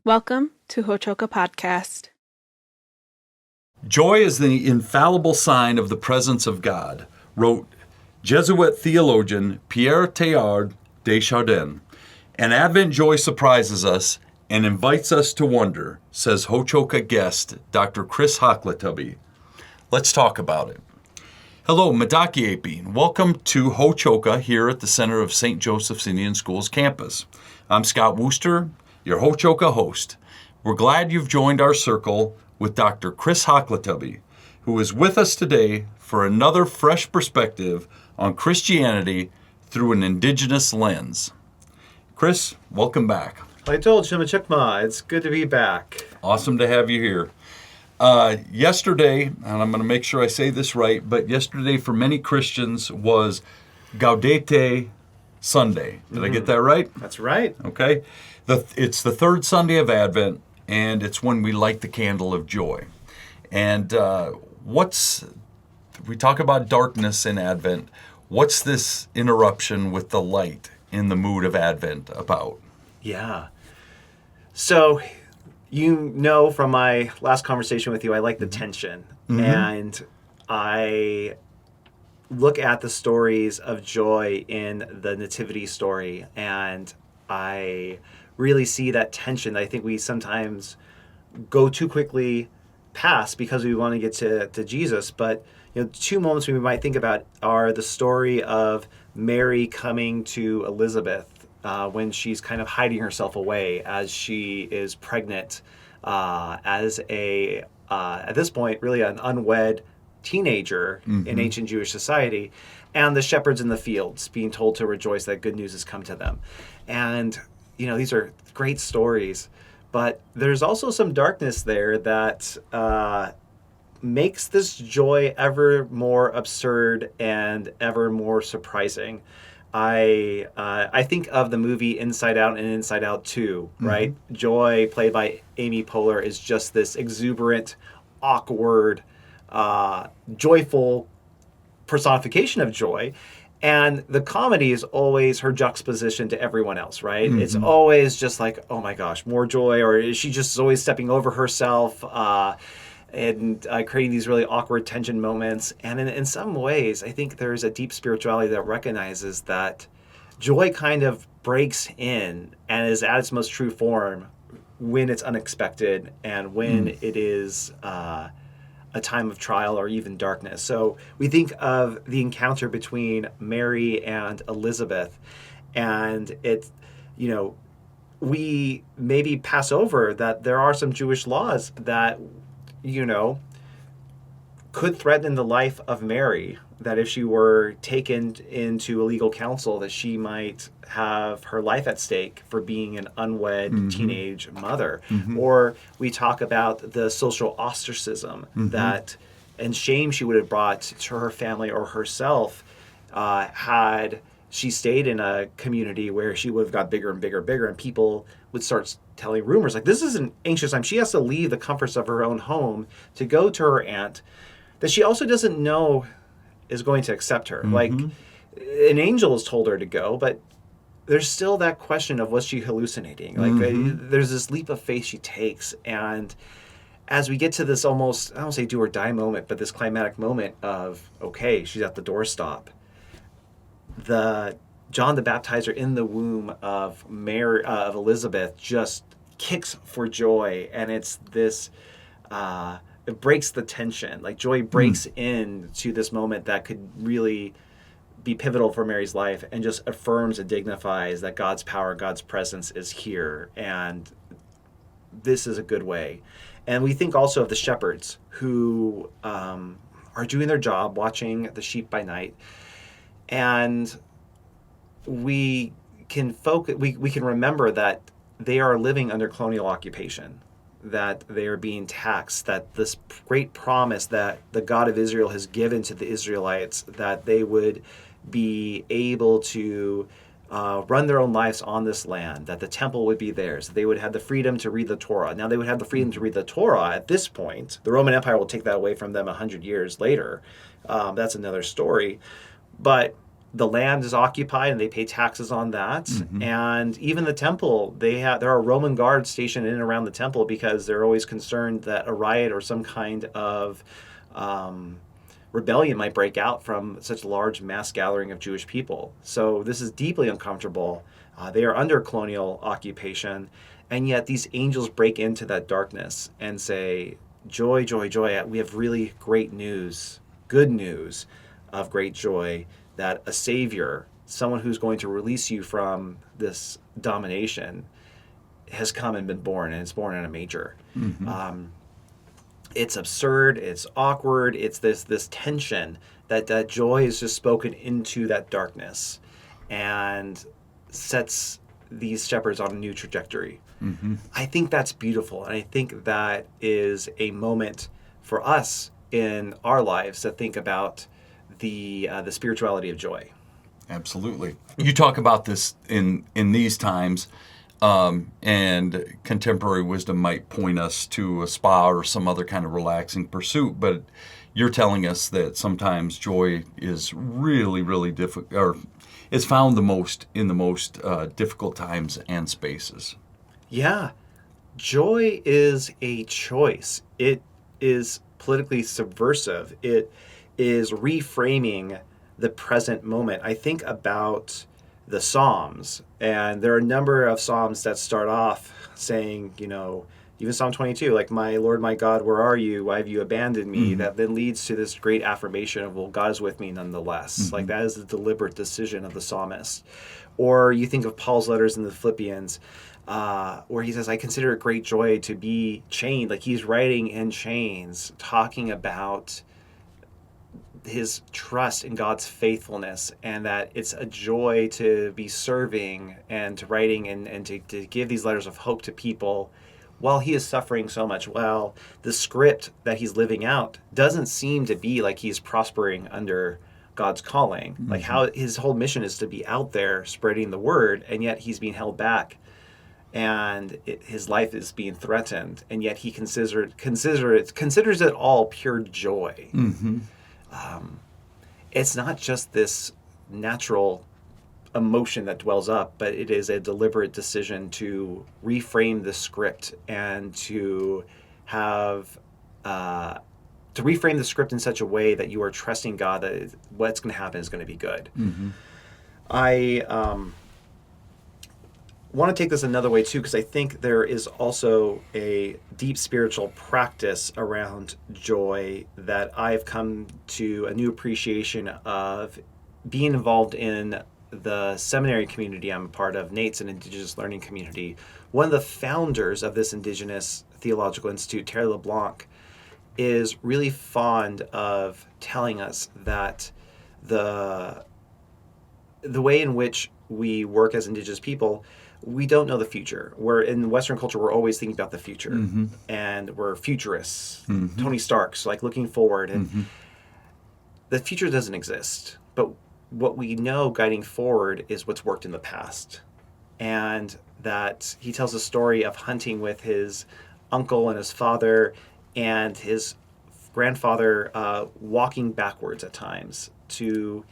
Welcome to Hochoka Podcast. Joy is the infallible sign of the presence of God, wrote Jesuit theologian Pierre Teilhard de Chardin. And Advent joy surprises us and invites us to wonder, says Hochoka guest Dr. Chris Hocklitubby. Let's talk about it. Hello, Madaki. Welcome to Hochoka here at the center of St. Joseph's Indian School's campus. I'm Scott Wooster, your Hochoka host. We're glad you've joined our circle with Dr. Chris Hocklitubby, who is with us today for another fresh perspective on Christianity through an indigenous lens. Chris, welcome back. I told Shimachikma, it's good to be back. Awesome to have you here. Yesterday, and I'm going to make sure I say this right, but yesterday for many Christians was Gaudete Sunday. Did I get that right? That's right. Okay. It's the third Sunday of Advent, and it's when we light the candle of joy. And we talk about darkness in Advent. What's this interruption with the light in the mood of Advent about? Yeah. So, you know from my last conversation with you, I like the tension. Mm-hmm. And I look at the stories of joy in the Nativity story, and I really see that tension. I think we sometimes go too quickly past because we want to get to Jesus. But two moments we might think about are the story of Mary coming to Elizabeth when she's kind of hiding herself away as she is pregnant as at this point, really an unwed teenager in ancient Jewish society, and the shepherds in the fields being told to rejoice that good news has come to them. And, these are great stories, but there's also some darkness there that makes this joy ever more absurd and ever more surprising. I think of the movie Inside Out and Inside Out 2, right? Joy, played by Amy Poehler, is just this exuberant, awkward, joyful personification of joy. And the comedy is always her juxtaposition to everyone else, right? It's always just like, oh my gosh, more joy, or is she just always stepping over herself and creating these really awkward tension moments. And in some ways, I think there's a deep spirituality that recognizes that joy kind of breaks in and is at its most true form when it's unexpected and when it is a time of trial or even darkness. So we think of the encounter between Mary and Elizabeth, and it's, we maybe pass over that there are some Jewish laws that could threaten the life of Mary, that if she were taken into a legal counsel, that she might have her life at stake for being an unwed teenage mother. Or we talk about the social ostracism that and shame she would have brought to her family or herself had she stayed in a community where she would have got bigger and bigger and bigger, and people would start telling rumors like, this is an anxious time. She has to leave the comforts of her own home to go to her aunt that she also doesn't know is going to accept her. Like, an angel has told her to go, but there's still that question of, was she hallucinating? Like, there's this leap of faith she takes. And as we get to this almost, I don't say do or die moment, but this climatic moment of, okay, she's at the doorstop. John the Baptizer in the womb of Mary, of Elizabeth, just kicks for joy, and it's this. It breaks the tension. Like, joy breaks into this moment that could really be pivotal for Mary's life, and just affirms and dignifies that God's power, God's presence is here, and this is a good way. And we think also of the shepherds who are doing their job, watching the sheep by night. And we can we can remember that they are living under colonial occupation, that they are being taxed, that this great promise that the God of Israel has given to the Israelites, that they would be able to run their own lives on this land, that the temple would be theirs, that they would have the freedom to read the Torah. Now, they would have the freedom to read the Torah at this point. The Roman Empire will take that away from them 100 years later. That's another story. But the land is occupied and they pay taxes on that. And even the temple, there are Roman guards stationed in and around the temple because they're always concerned that a riot or some kind of rebellion might break out from such a large mass gathering of Jewish people. So this is deeply uncomfortable. They are under colonial occupation, and yet these angels break into that darkness and say, joy, joy, joy. We have really great news, good news of great joy, that a Savior, someone who's going to release you from this domination, has come and been born, and it's born in a manger. It's absurd, it's awkward, it's this tension that joy is just spoken into that darkness and sets these shepherds on a new trajectory. I think that's beautiful, and I think that is a moment for us in our lives to think about the spirituality of joy. Absolutely. You talk about this in these times, and contemporary wisdom might point us to a spa or some other kind of relaxing pursuit, but you're telling us that sometimes joy is really, really difficult, or is found in the most difficult times and spaces. Yeah. Joy is a choice. It is politically subversive. It is reframing the present moment. I think about the Psalms, and there are a number of Psalms that start off saying, even Psalm 22, like, my Lord, my God, where are you? Why have you abandoned me? That then leads to this great affirmation of, well, God is with me nonetheless. Like, that is the deliberate decision of the psalmist. Or you think of Paul's letters in the Philippians, where he says, I consider it great joy to be chained. Like, he's writing in chains, talking about his trust in God's faithfulness, and that it's a joy to be serving and to writing and to give these letters of hope to people while he is suffering so much. Well, the script that he's living out doesn't seem to be like he's prospering under God's calling. Like, how his whole mission is to be out there spreading the word, and yet he's being held back, and his life is being threatened, and yet he considers it all pure joy. It's not just this natural emotion that dwells up, but it is a deliberate decision to reframe the script and to have to reframe the script in such a way that you are trusting God that what's going to happen is going to be good. I want to take this another way too, because I think there is also a deep spiritual practice around joy that I've come to a new appreciation of being involved in the seminary community I'm a part of. Nate's an Indigenous learning community. One of the founders of this Indigenous Theological Institute, Terry LeBlanc, is really fond of telling us that the way in which we work as Indigenous people, we don't know the future. We're in Western culture, we're always thinking about the future, and we're futurists, Tony Starks, like looking forward, and the future doesn't exist. But what we know guiding forward is what's worked in the past. And that he tells a story of hunting with his uncle and his father and his grandfather walking backwards at times to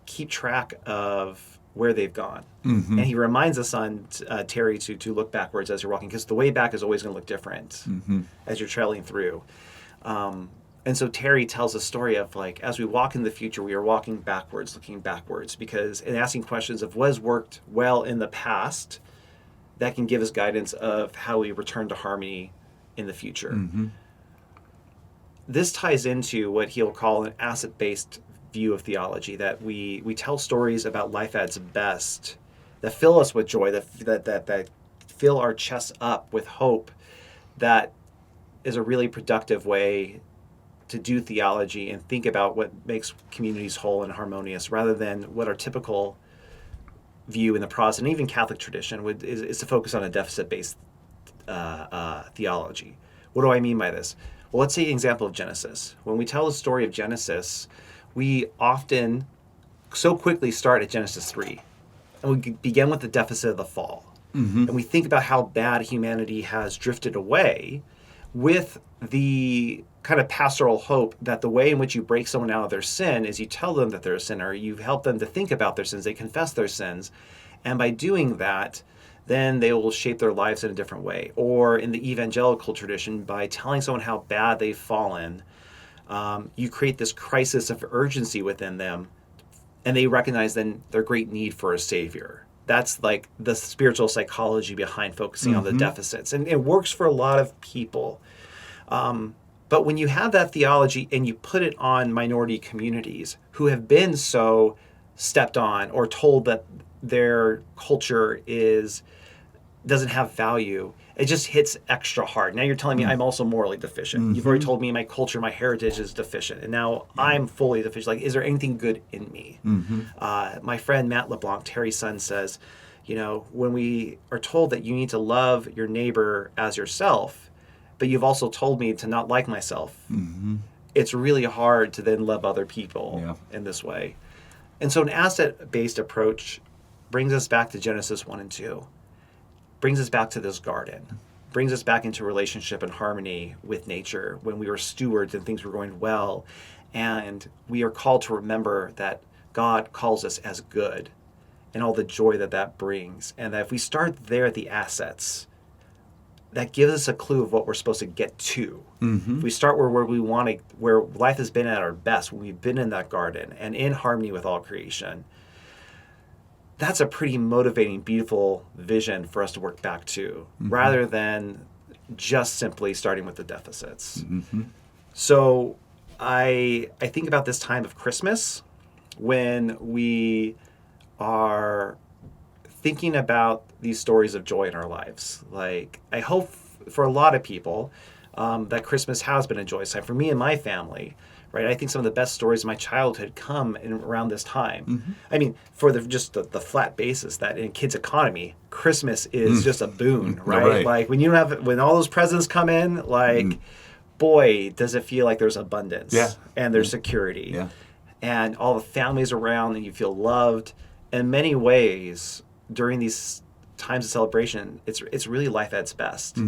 keep track of where they've gone. And he reminds us on Terry to look backwards as you're walking, because the way back is always going to look different as you're trailing through. And so Terry tells a story of, like, as we walk in the future, we are walking backwards, looking backwards, and asking questions of what has worked well in the past that can give us guidance of how we return to harmony in the future. This ties into what he'll call an asset-based view of theology, that we tell stories about life at its best that fill us with joy, that fill our chests up with hope, that is a really productive way to do theology and think about what makes communities whole and harmonious, rather than what our typical view in the Protestant, even Catholic tradition is to focus on a deficit-based theology. What do I mean by this? Well, let's take an example of Genesis. When we tell the story of Genesis, we often so quickly start at Genesis 3. And we begin with the deficit of the fall. And we think about how bad humanity has drifted away, with the kind of pastoral hope that the way in which you break someone out of their sin is you tell them that they're a sinner, you help them to think about their sins, they confess their sins, and by doing that, then they will shape their lives in a different way. Or in the evangelical tradition, by telling someone how bad they've fallen, you create this crisis of urgency within them, and they recognize then their great need for a savior. That's like the spiritual psychology behind focusing on the deficits. And it works for a lot of people. But when you have that theology and you put it on minority communities who have been so stepped on or told that their culture doesn't have value, it just hits extra hard. Now you're telling me I'm also morally deficient. You've already told me my culture, my heritage is deficient, and now I'm fully deficient. Like, is there anything good in me? My friend Matt LeBlanc, Terry's son, says, when we are told that you need to love your neighbor as yourself, but you've also told me to not like myself, it's really hard to then love other people in this way. And so an asset-based approach brings us back to Genesis 1 and 2. Brings us back to this garden, brings us back into relationship and harmony with nature when we were stewards and things were going well. And we are called to remember that God calls us as good and all the joy that brings. And that if we start there at the assets, that gives us a clue of what we're supposed to get to. If we start where we want to, where life has been at our best, when we've been in that garden and in harmony with all creation, that's a pretty motivating, beautiful vision for us to work back to, rather than just simply starting with the deficits. So I think about this time of Christmas when we are thinking about these stories of joy in our lives. Like, I hope for a lot of people that Christmas has been a joyous time. For me and my family, right? I think some of the best stories of my childhood come in around this time. I mean, for the flat basis that in kids' economy, Christmas is just a boon, right? Like when all those presents come in, like, boy, does it feel like there's abundance and there's security. And all the families around and you feel loved. In many ways, during these times of celebration, it's really life at its best.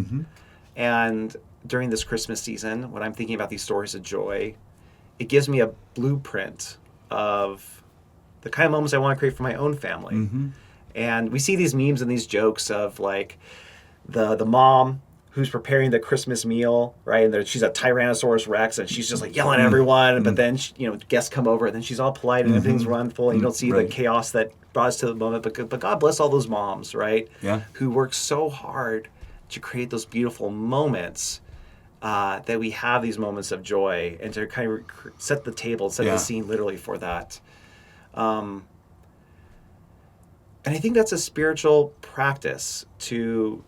And during this Christmas season, when I'm thinking about these stories of joy, it gives me a blueprint of the kind of moments I want to create for my own family. And we see these memes and these jokes of like the mom who's preparing the Christmas meal, right? And she's a Tyrannosaurus Rex and she's just like yelling at everyone. But then, guests come over and then she's all polite and everything's run full. And you don't see the chaos that brought us to the moment. But God bless all those moms, right? Who work so hard to create those beautiful moments. That we have these moments of joy and to kind of set the table, set the scene literally for that. And I think that's a spiritual practice to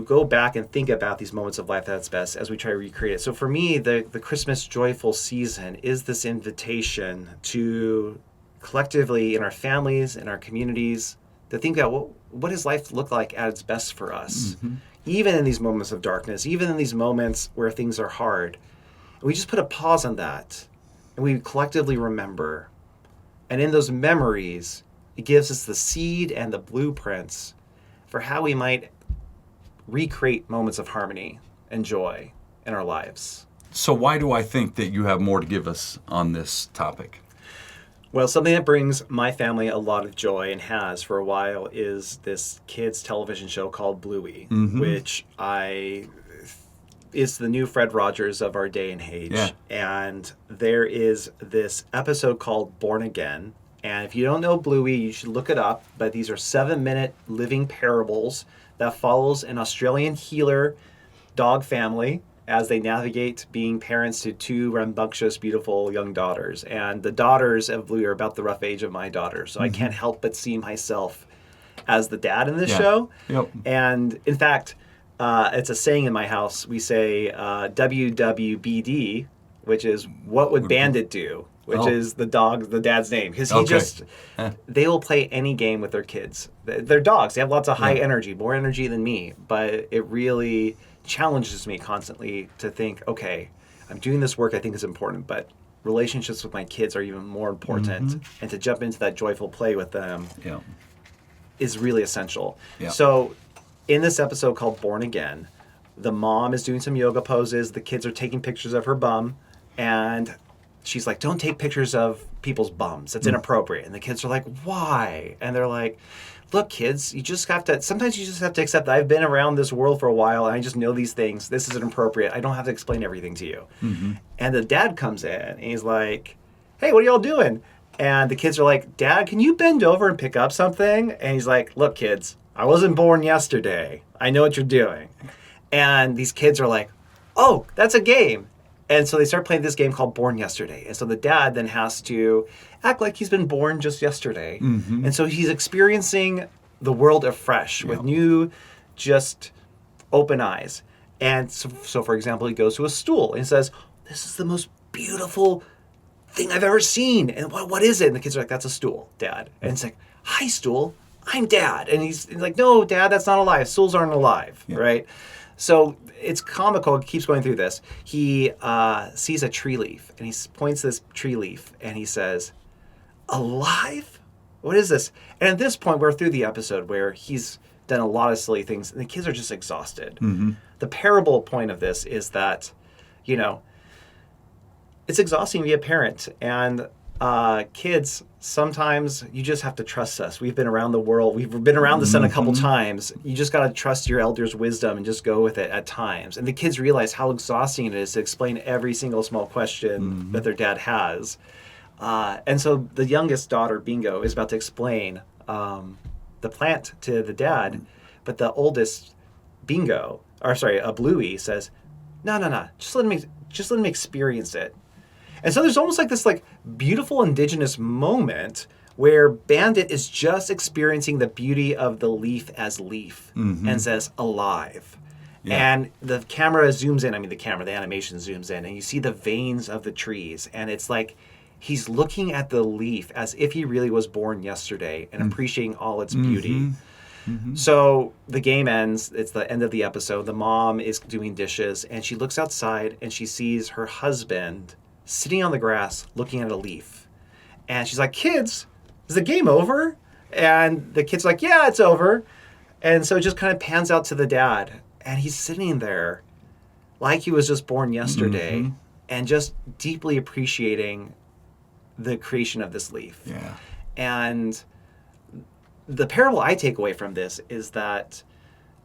go back and think about these moments of life at its best as we try to recreate it. So for me, the Christmas joyful season is this invitation to collectively in our families, in our communities, to think about what does life look like at its best for us? Even in these moments of darkness, even in these moments where things are hard. We just put a pause on that and we collectively remember. And in those memories, it gives us the seed and the blueprints for how we might recreate moments of harmony and joy in our lives. So why do I think that you have more to give us on this topic? Well, something that brings my family a lot of joy and has for a while is this kids television show called Bluey, which is the new Fred Rogers of our day and age. And there is this episode called Born Again. And if you don't know Bluey, you should look it up. But these are 7-minute living parables that follows an Australian healer dog family as they navigate being parents to 2 rambunctious, beautiful young daughters. And the daughters of Bluey are about the rough age of my daughter. So I can't help but see myself as the dad in this show. And in fact, it's a saying in my house. We say WWBD, which is what would Bandit do? Which is the dad's name. Because they will play any game with their kids. They're dogs. They have lots of high energy, more energy than me. But it really challenges me constantly to think, okay, I'm doing this work I think is important, but relationships with my kids are even more important. And to jump into that joyful play with them is really essential. So in this episode called Born Again, the mom is doing some yoga poses. The kids are taking pictures of her bum. And she's like, don't take pictures of people's bums. That's inappropriate. And the kids are like, why? And they're like, look, kids, sometimes you just have to accept that I've been around this world for a while and I just know these things. This is inappropriate. I don't have to explain everything to you. Mm-hmm. And the dad comes in and he's like, hey, what are y'all doing? And the kids are like, Dad, can you bend over and pick up something? And he's like, look, kids, I wasn't born yesterday. I know what you're doing. And these kids are like, oh, that's a game. And so they start playing this game called Born Yesterday. And so the dad then has to act like he's been born just yesterday. Mm-hmm. And so he's experiencing the world afresh with new, just open eyes. And so, for example, he goes to a stool and says, this is the most beautiful thing I've ever seen. And what is it? And the kids are like, that's a stool, Dad. And it's like, hi, stool. I'm Dad. And he's like, no, Dad, that's not alive. Stools aren't alive, right? So it's comical. It keeps going through this. He sees a tree leaf, and he points this tree leaf, and he says, alive? What is this? And at this point, we're through the episode where he's done a lot of silly things, and the kids are just exhausted. Mm-hmm. The parable point of this is that, it's exhausting to be a parent, and kids, sometimes you just have to trust us. We've been around the world. We've been around the sun a couple times. You just got to trust your elders' wisdom and just go with it at times. And the kids realize how exhausting it is to explain every single small question that their dad has. And so the youngest daughter, Bingo, is about to explain the plant to the dad, but the oldest, Bluey, says, no, just let me experience it. And so there's almost like this beautiful indigenous moment where Bandit is just experiencing the beauty of the leaf as leaf and says alive. Yeah. And the camera zooms in. The animation zooms in, and you see the veins of the trees. And it's like he's looking at the leaf as if he really was born yesterday and appreciating all its beauty. Mm-hmm. So the game ends. It's the end of the episode. The mom is doing dishes, and she looks outside, and she sees her husband sitting on the grass looking at a leaf. And she's like, kids, is the game over? And the kid's like, yeah, it's over. And so it just kind of pans out to the dad. And he's sitting there like he was just born yesterday and just deeply appreciating the creation of this leaf. Yeah. And the parable I take away from this is that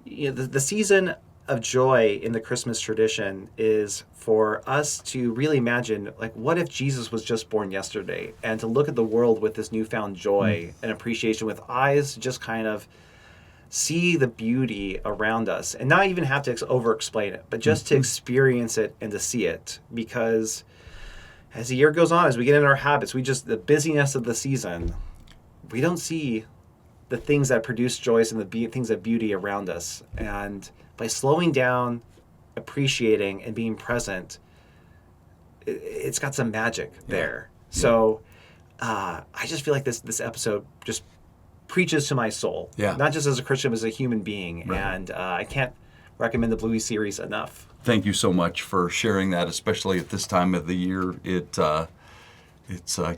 the season of joy in the Christmas tradition is for us to really imagine, what if Jesus was just born yesterday, and to look at the world with this newfound joy and appreciation, with eyes just kind of see the beauty around us, and not even have to over-explain it, but just to experience it and to see it. Because as the year goes on, as we get in our habits, the busyness of the season, we don't see the things that produce joy and the things of beauty around us. And by slowing down, appreciating, and being present, it's got some magic there. Yeah. So I just feel like this episode just preaches to my soul. Yeah. Not just as a Christian, but as a human being. Right. And I can't recommend the Bluey series enough. Thank you so much for sharing that, especially at this time of the year. It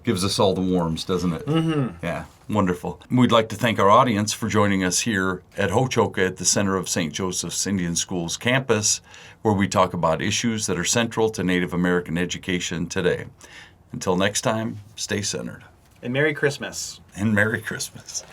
gives us all the warms, doesn't it? Mm-hmm. Yeah, wonderful. We'd like to thank our audience for joining us here at Ho-Chokeh at the center of St. Joseph's Indian Schools campus, where we talk about issues that are central to Native American education today. Until next time, stay centered. And Merry Christmas. And Merry Christmas.